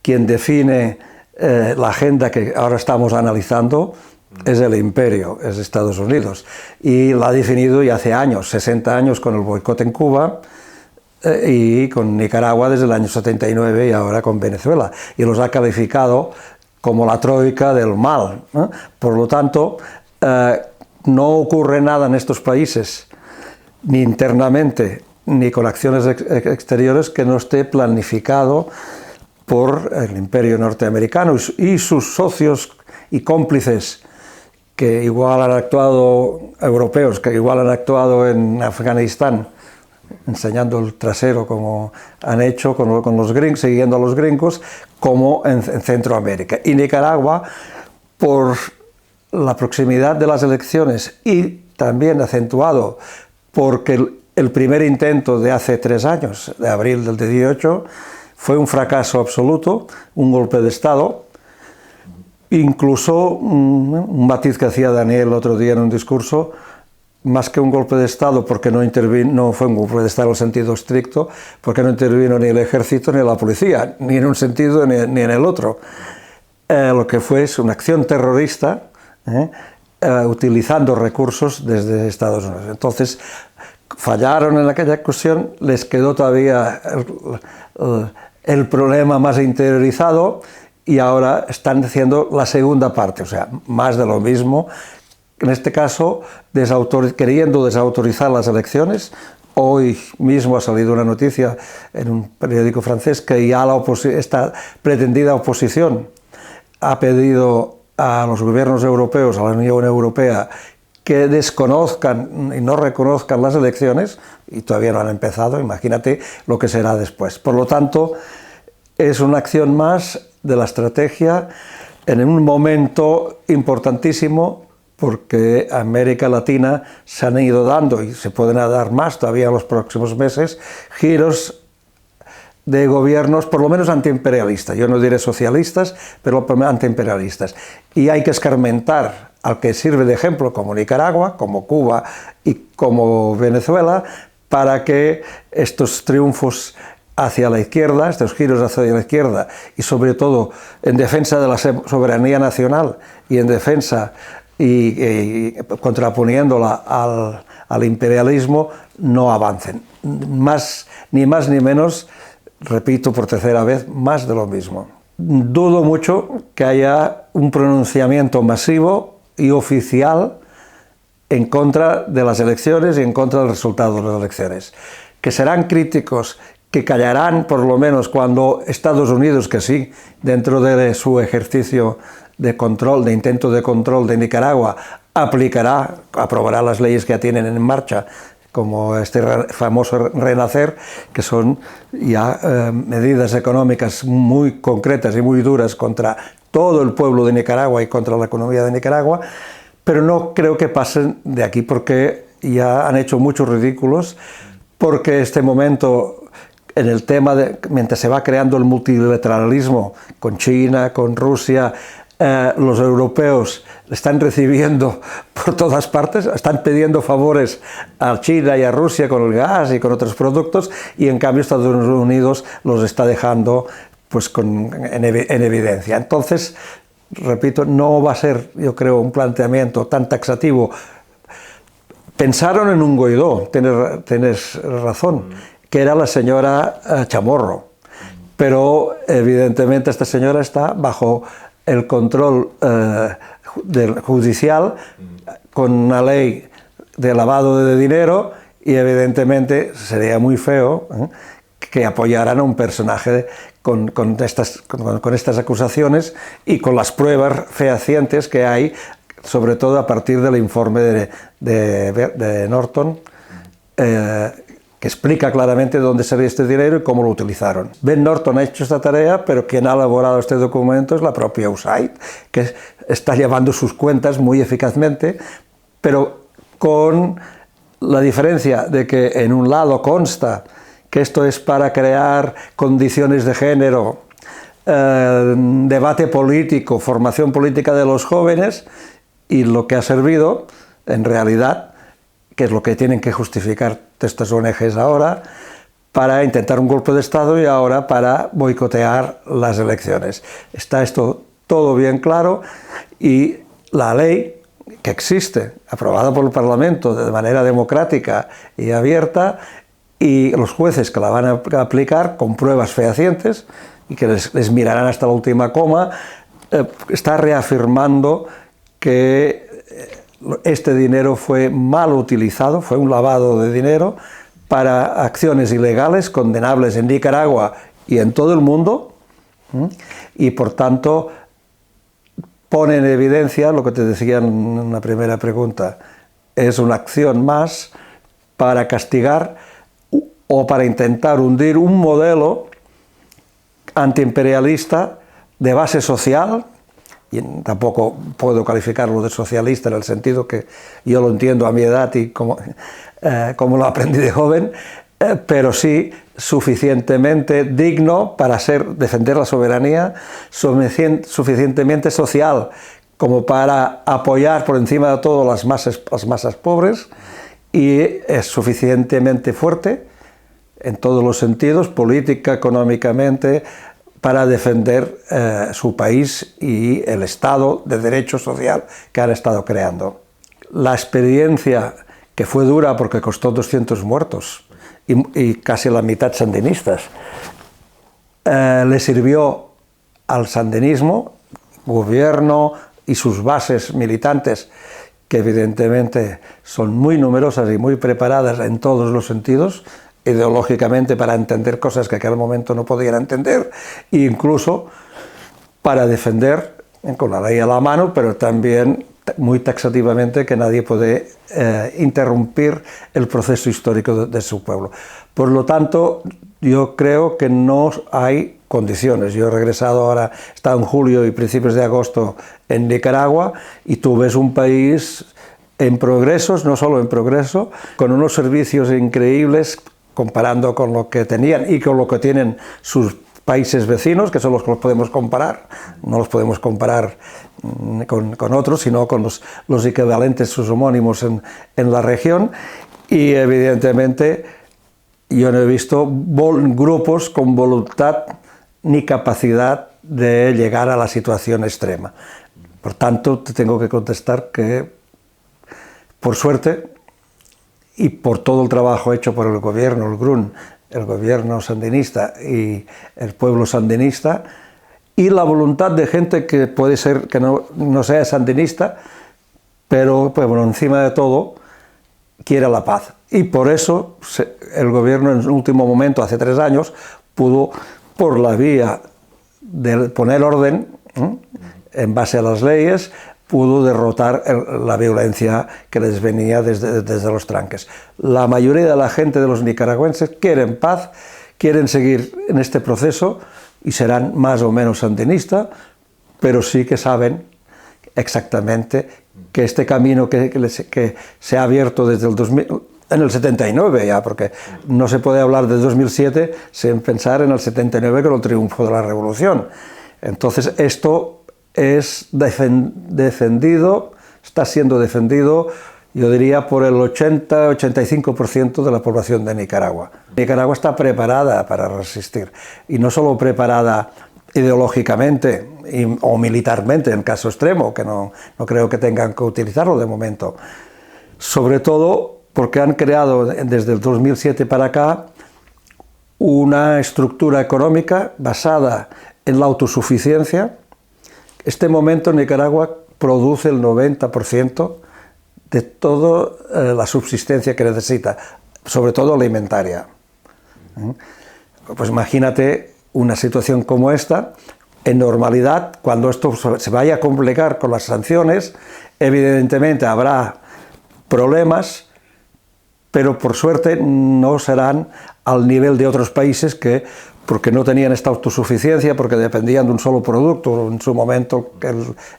quien define la agenda que ahora estamos analizando es el imperio, es Estados Unidos. Y la ha definido ya hace años, 60 años con el boicot en Cuba, y con Nicaragua desde el año 79 y ahora con Venezuela. Y los ha calificado como la troika del mal, ¿no? Por lo tanto, no ocurre nada en estos países, ni internamente, ni con acciones exteriores, que no esté planificado por el imperio norteamericano y sus socios y cómplices, que igual han actuado, europeos, que igual han actuado en Afganistán, enseñando el trasero como han hecho con los gringos, siguiendo a los gringos, como en Centroamérica. Y Nicaragua, por la proximidad de las elecciones y también acentuado porque el primer intento de hace 3 años, de abril del 18, fue un fracaso absoluto, un golpe de Estado. Incluso un matiz que hacía Daniel el otro día en un discurso, más que un golpe de Estado, porque no fue un golpe de Estado en el sentido estricto, porque no intervino ni el ejército ni la policía, ni en un sentido ni en el otro. Lo que fue es una acción terrorista, utilizando recursos desde Estados Unidos. Entonces, fallaron en aquella cuestión, les quedó todavía el problema más interiorizado, y ahora están haciendo la segunda parte, o sea, más de lo mismo. En este caso, queriendo desautorizar las elecciones. Hoy mismo ha salido una noticia en un periódico francés que ya esta pretendida oposición ha pedido a los gobiernos europeos, a la Unión Europea, que desconozcan y no reconozcan las elecciones, y todavía no han empezado. Imagínate lo que será después. Por lo tanto, es una acción más de la estrategia en un momento importantísimo, porque América Latina se han ido dando, y se pueden dar más todavía en los próximos meses, giros de gobiernos por lo menos antiimperialistas. Yo no diré socialistas, pero antiimperialistas. Y hay que escarmentar al que sirve de ejemplo, como Nicaragua, como Cuba y como Venezuela, para que estos triunfos hacia la izquierda, estos giros hacia la izquierda, y sobre todo en defensa de la soberanía nacional y en defensa y contraponiéndola al imperialismo, no avancen. Ni más ni menos, repito por tercera vez, más de lo mismo. Dudo mucho que haya un pronunciamiento masivo y oficial en contra de las elecciones y en contra del resultado de las elecciones. Que serán críticos, que callarán por lo menos cuando Estados Unidos, que sí, dentro de su ejercicio de control, de intento de control de Nicaragua, aprobará las leyes que ya tienen en marcha, como este famoso Renacer, que son ya medidas económicas muy concretas y muy duras contra todo el pueblo de Nicaragua y contra la economía de Nicaragua, pero no creo que pasen de aquí, porque ya han hecho muchos ridículos, porque este momento, en el tema mientras se va creando el multilateralismo con China, con Rusia, los europeos están recibiendo por todas partes, están pidiendo favores a China y a Rusia con el gas y con otros productos, y en cambio Estados Unidos los está dejando pues en evidencia. Entonces, repito, no va a ser, yo creo, un planteamiento tan taxativo. Pensaron en un Guaidó, tienes razón, que era la señora Chamorro, pero evidentemente esta señora está bajo el control judicial, con una ley de lavado de dinero, y evidentemente sería muy feo que apoyaran a un personaje con estas acusaciones y con las pruebas fehacientes que hay, sobre todo a partir del informe de Norton, que explica claramente dónde salió este dinero y cómo lo utilizaron. Ben Norton ha hecho esta tarea, pero quien ha elaborado este documento es la propia USAID, que está llevando sus cuentas muy eficazmente, pero con la diferencia de que en un lado consta que esto es para crear condiciones de género, debate político, formación política de los jóvenes, y lo que ha servido, en realidad, que es lo que tienen que justificar estas ONGs ahora, para intentar un golpe de Estado y ahora para boicotear las elecciones. Está esto todo bien claro y la ley que existe, aprobada por el Parlamento de manera democrática y abierta, y los jueces que la van a aplicar con pruebas fehacientes y que les mirarán hasta la última coma, está reafirmando que este dinero fue mal utilizado, fue un lavado de dinero para acciones ilegales condenables en Nicaragua y en todo el mundo, y por tanto pone en evidencia lo que te decía en una primera pregunta, es una acción más para castigar o para intentar hundir un modelo antiimperialista de base social, y tampoco puedo calificarlo de socialista en el sentido que yo lo entiendo a mi edad y como lo aprendí de joven, pero sí suficientemente digno para defender la soberanía, suficientemente social como para apoyar por encima de todo las masas pobres, y es suficientemente fuerte en todos los sentidos, política, económicamente, para defender su país y el Estado de derecho social que han estado creando. La experiencia, que fue dura porque costó 200 muertos y casi la mitad sandinistas, le sirvió al sandinismo, gobierno y sus bases militantes, que evidentemente son muy numerosas y muy preparadas en todos los sentidos, ideológicamente para entender cosas que en aquel momento no podían entender, e incluso para defender, con la ley a la mano, pero también muy taxativamente, que nadie puede interrumpir el proceso histórico de su pueblo. Por lo tanto, yo creo que no hay condiciones. Yo he regresado ahora, he estado en julio y principios de agosto en Nicaragua, y tú ves un país en progresos, no solo en progreso, con unos servicios increíbles comparando con lo que tenían y con lo que tienen sus países vecinos, que son los que los podemos comparar. No los podemos comparar con otros, sino con los equivalentes, sus homónimos en la región, y evidentemente yo no he visto grupos con voluntad ni capacidad de llegar a la situación extrema. Por tanto, te tengo que contestar que, por suerte, y por todo el trabajo hecho por el gobierno, el GRUN, el gobierno sandinista y el pueblo sandinista, y la voluntad de gente que puede ser que no sea sandinista, pero pues, bueno, encima de todo quiere la paz. Y por eso el gobierno en el último momento, hace 3 años, pudo, por la vía de poner orden, en base a las leyes, pudo derrotar la violencia que les venía desde los tranques. La mayoría de la gente, de los nicaragüenses, quieren paz, quieren seguir en este proceso y serán más o menos sandinistas, pero sí que saben exactamente que este camino que se ha abierto desde el 2000, en el 79 ya, porque no se puede hablar de 2007 sin pensar en el 79 con el triunfo de la revolución. Entonces esto es defendido, está siendo defendido, yo diría, por el 80-85% de la población de Nicaragua. Nicaragua está preparada para resistir, y no solo preparada ideológicamente o militarmente, en caso extremo, que no creo que tengan que utilizarlo de momento, sobre todo porque han creado desde el 2007 para acá una estructura económica basada en la autosuficiencia. Este momento Nicaragua produce el 90% de toda la subsistencia que necesita, sobre todo alimentaria. Pues imagínate una situación como esta, en normalidad, cuando esto se vaya a complicar con las sanciones, evidentemente habrá problemas, pero por suerte no serán al nivel de otros países porque no tenían esta autosuficiencia, porque dependían de un solo producto, en su momento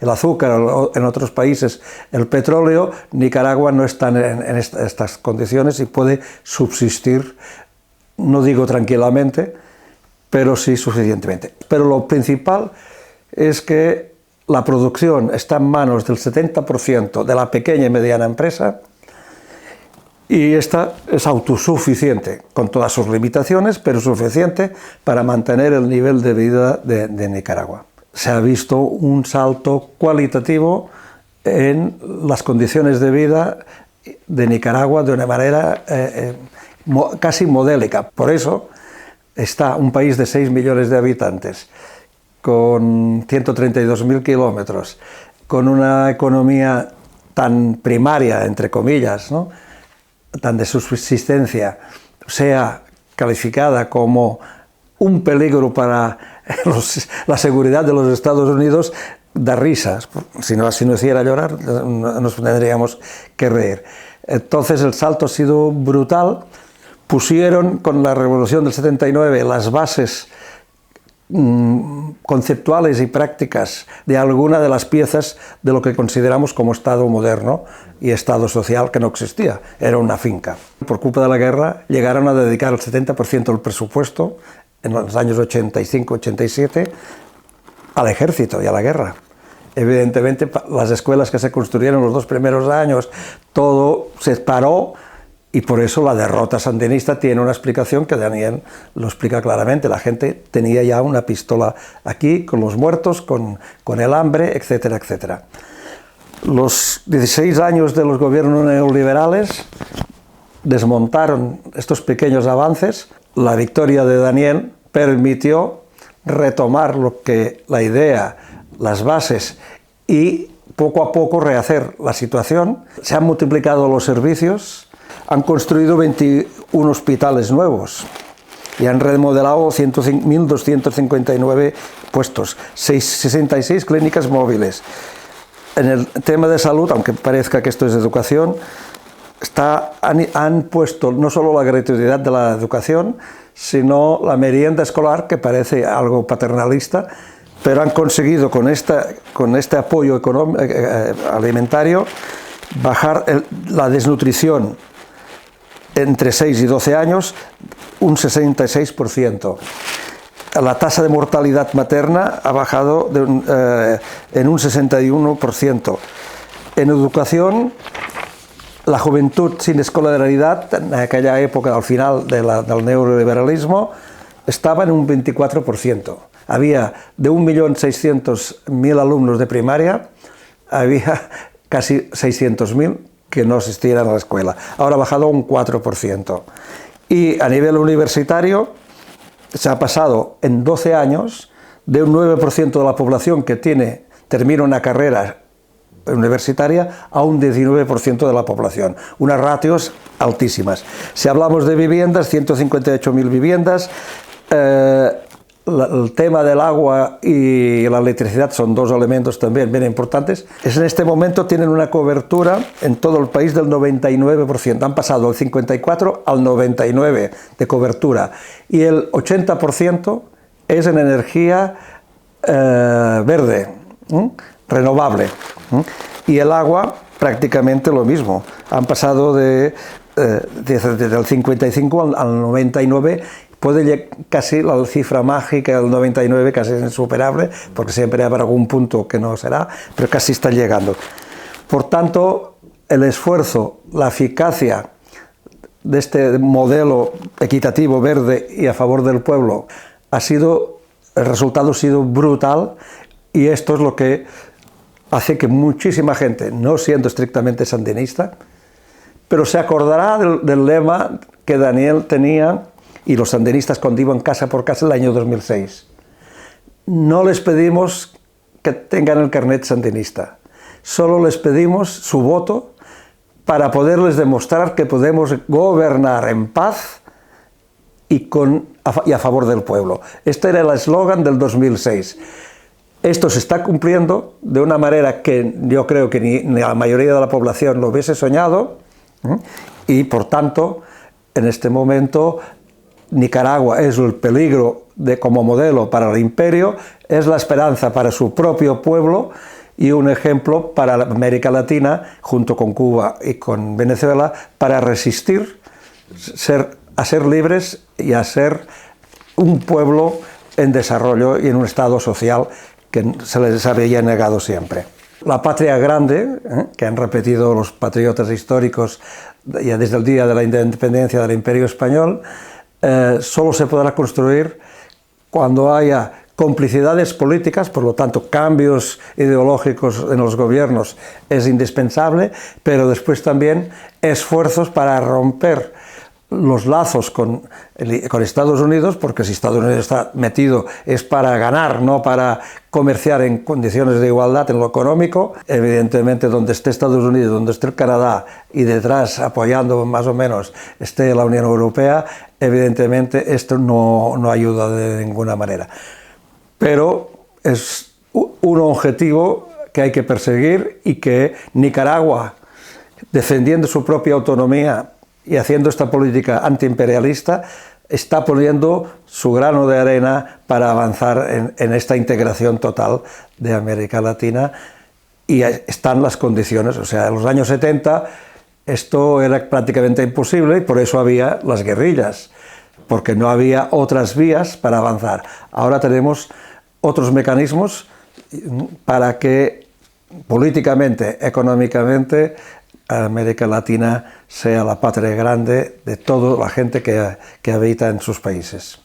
el azúcar, o en otros países el petróleo. Nicaragua no está en estas condiciones y puede subsistir, no digo tranquilamente, pero sí suficientemente. Pero lo principal es que la producción está en manos del 70% de la pequeña y mediana empresa, y esta es autosuficiente, con todas sus limitaciones, pero suficiente para mantener el nivel de vida de Nicaragua. Se ha visto un salto cualitativo en las condiciones de vida de Nicaragua de una manera casi modélica. Por eso está un país de 6 millones de habitantes, con 132.000 kilómetros, con una economía tan primaria, entre comillas, ¿no?, tan de subsistencia, sea calificada como un peligro para la seguridad de los Estados Unidos, da risas. Si no hiciera llorar, nos tendríamos que reír. Entonces el salto ha sido brutal. Pusieron con la Revolución del 79 las bases conceptuales y prácticas de alguna de las piezas de lo que consideramos como Estado moderno y Estado social, que no existía, era una finca. Por culpa de la guerra llegaron a dedicar el 70% del presupuesto en los años 85-87 al ejército y a la guerra. Evidentemente las escuelas que se construyeron los 2 primeros años, todo se paró. Y por eso la derrota sandinista tiene una explicación que Daniel lo explica claramente. La gente tenía ya una pistola aquí, con los muertos, con el hambre, etcétera, etcétera. Los 16 años de los gobiernos neoliberales desmontaron estos pequeños avances. La victoria de Daniel permitió retomar la idea, las bases y poco a poco rehacer la situación. Se han multiplicado los servicios. Han construido 21 hospitales nuevos y han remodelado 1.259 puestos, 66 clínicas móviles. En el tema de salud, aunque parezca que esto es educación, han puesto no solo la gratuidad de la educación, sino la merienda escolar, que parece algo paternalista, pero han conseguido con este apoyo alimentario bajar la desnutrición entre 6 y 12 años un 66%. La tasa de mortalidad materna ha bajado en un 61%. En educación, la juventud sin escolaridad, en aquella época, al final del neoliberalismo, estaba en un 24%. Había de 1.600.000 alumnos de primaria, había casi 600.000 que no asistieran a la escuela. Ahora ha bajado un 4%. Y a nivel universitario se ha pasado en 12 años de un 9% de la población que termina una carrera universitaria a un 19% de la población. Unas ratios altísimas. Si hablamos de viviendas, 158.000 viviendas. El tema del agua y la electricidad son 2 elementos también bien importantes. En este momento tienen una cobertura en todo el país del 99%. Han pasado del 54 al 99% de cobertura. Y el 80% es en energía verde, renovable. Y el agua prácticamente lo mismo. Han pasado desde el 55 al 99%. Puede casi la cifra mágica del 99, casi es insuperable, porque siempre habrá algún punto que no será, pero casi está llegando. Por tanto, el esfuerzo, la eficacia de este modelo equitativo, verde y a favor del pueblo, el resultado ha sido brutal, y esto es lo que hace que muchísima gente, no siendo estrictamente sandinista, pero se acordará del lema que Daniel tenía y los sandinistas cuando iban casa por casa el año 2006. No les pedimos que tengan el carnet sandinista, solo les pedimos su voto para poderles demostrar que podemos gobernar en paz y a favor del pueblo. Este era el eslogan del 2006. Esto se está cumpliendo de una manera que yo creo que ni la mayoría de la población lo hubiese soñado, y por tanto, en este momento, Nicaragua es el peligro como modelo para el imperio, es la esperanza para su propio pueblo y un ejemplo para América Latina, junto con Cuba y con Venezuela, para resistir a ser libres y a ser un pueblo en desarrollo y en un estado social que se les había negado siempre. La patria grande, que han repetido los patriotas históricos ya desde el día de la independencia del Imperio Español, solo se podrá construir cuando haya complicidades políticas, por lo tanto cambios ideológicos en los gobiernos es indispensable, pero después también esfuerzos para romper los lazos con Estados Unidos, porque si Estados Unidos está metido es para ganar, no para comerciar en condiciones de igualdad en lo económico. Evidentemente, donde esté Estados Unidos, donde esté el Canadá y detrás apoyando más o menos esté la Unión Europea, evidentemente esto no ayuda de ninguna manera. Pero es un objetivo que hay que perseguir y que Nicaragua, defendiendo su propia autonomía y haciendo esta política antiimperialista, está poniendo su grano de arena para avanzar en esta integración total de América Latina, y están las condiciones. O sea, en los años 70 esto era prácticamente imposible y por eso había las guerrillas, porque no había otras vías para avanzar. Ahora tenemos otros mecanismos para que políticamente, económicamente, América Latina sea la patria grande de toda la gente que habita en sus países.